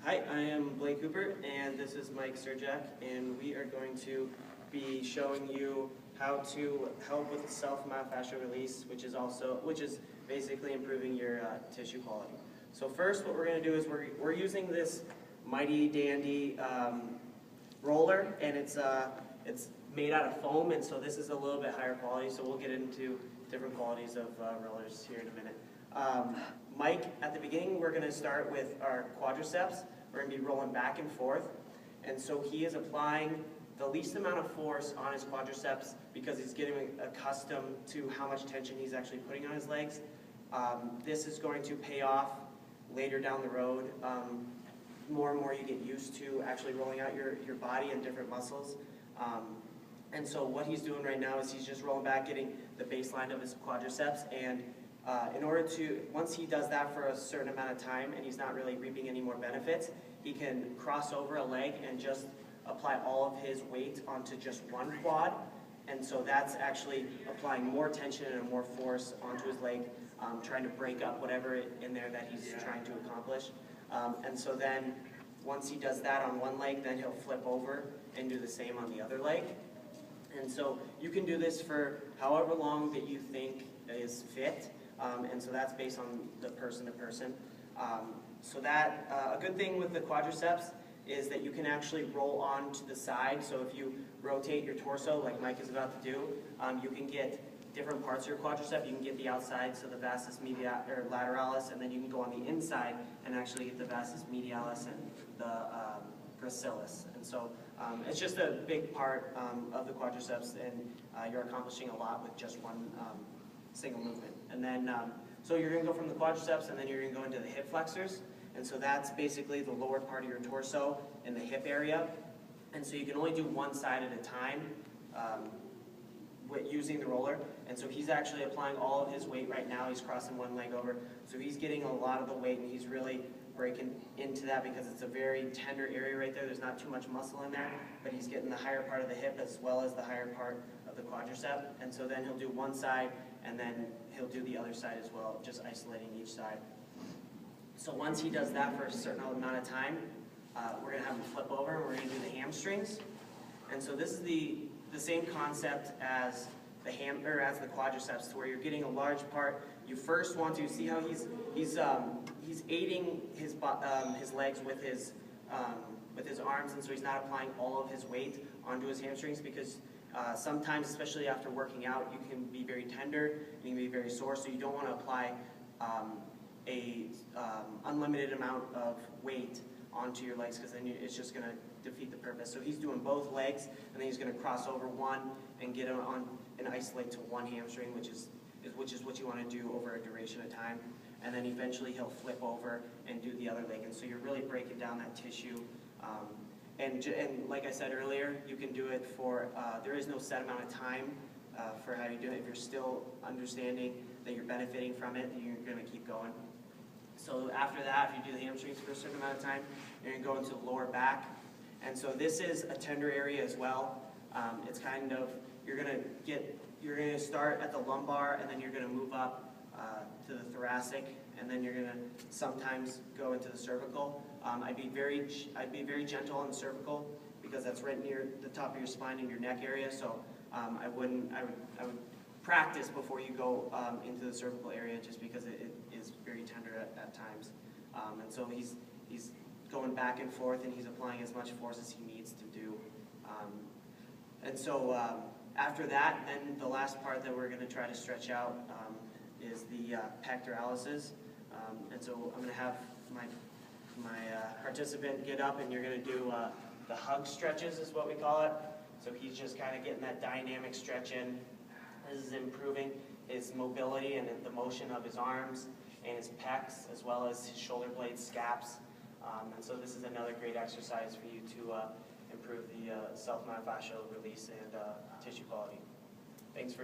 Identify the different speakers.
Speaker 1: Hi, I am Blake Cooper, and this is Mike Surjak, and we are going to be showing you how to help with self-myofascial release, which is basically improving your tissue quality. So first, what we're going to do is we're using this mighty dandy roller, and it's made out of foam, and so this is a little bit higher quality. So we'll get into different qualities of rollers here in a minute. Mike, at the beginning, we're going to start with our quadriceps. We're going to be rolling back and forth. And so he is applying the least amount of force on his quadriceps because he's getting accustomed to how much tension he's actually putting on his legs. This is going to pay off later down the road. More and more you get used to actually rolling out your body and different muscles. And so what he's doing right now is he's just rolling back, getting the baseline of his quadriceps, and once he does that for a certain amount of time and he's not really reaping any more benefits, he can cross over a leg and just apply all of his weight onto just one quad. And so that's actually applying more tension and more force onto his leg, trying to break up whatever in there that he's trying to accomplish. And so then once he does that on one leg, then he'll flip over and do the same on the other leg. And so you can do this for however long that you think is fit. And so that's based on the person to person. So that a good thing with the quadriceps is that you can actually roll on to the side. So if you rotate your torso like Mike is about to do, you can get different parts of your quadricep. You can get the outside, so the vastus lateralis, and then you can go on the inside and actually get the vastus medialis and the gracilis. And so it's just a big part of the quadriceps, and you're accomplishing a lot with just one single movement. And then, so you're going to go from the quadriceps, and then you're going to go into the hip flexors. And so that's basically the lower part of your torso in the hip area. And so you can only do one side at a time using the roller. And so he's actually applying all of his weight right now. He's crossing one leg over. So he's getting a lot of the weight, and he's really breaking into that because it's a very tender area right there. There's not too much muscle in there, but he's getting the higher part of the hip as well as the higher part of the quadricep. And so then he'll do one side, and then he'll do the other side as well, just isolating each side. So once he does that for a certain amount of time, we're going to have him flip over, and we're going to do the hamstrings. And so this is the same concept as the quadriceps, to where you're getting a large part. You first want to see how he's aiding his legs with his arms, and so he's not applying all of his weight onto his hamstrings because sometimes, especially after working out, you can be very tender, you can be very sore, so you don't want to apply a unlimited amount of weight onto your legs because then it's just going to defeat the purpose. So he's doing both legs, and then he's going to cross over one and get it on and isolate to one hamstring, which is what you want to do over a duration of time. And then eventually he'll flip over and do the other leg. And so you're really breaking down that tissue. And like I said earlier, you can do it for, there is no set amount of time for how you do it. If you're still understanding that you're benefiting from it, you're going to keep going. So after that, if you do the hamstrings for a certain amount of time, you're going to go into the lower back. And so this is a tender area as well. It's kind of, you're going to start at the lumbar, and then you're going to move up to the thoracic, and then you're going to sometimes go into the cervical. I'd be very gentle on the cervical because that's right near the top of your spine and your neck area. So I would practice before you go into the cervical area, just because it is very tender at times. And so he's going back and forth, and he's applying as much force as he needs to do. And so after that, then the last part that we're going to try to stretch out is the pectoralis. And so I'm going to have my participant get up, and you're going to do the hug stretches is what we call it. So he's just kind of getting that dynamic stretch in. This is improving his mobility and the motion of his arms and his pecs, as well as his shoulder blades, scaps. And so this is another great exercise for you to improve the self-myofascial release and tissue quality. Thanks for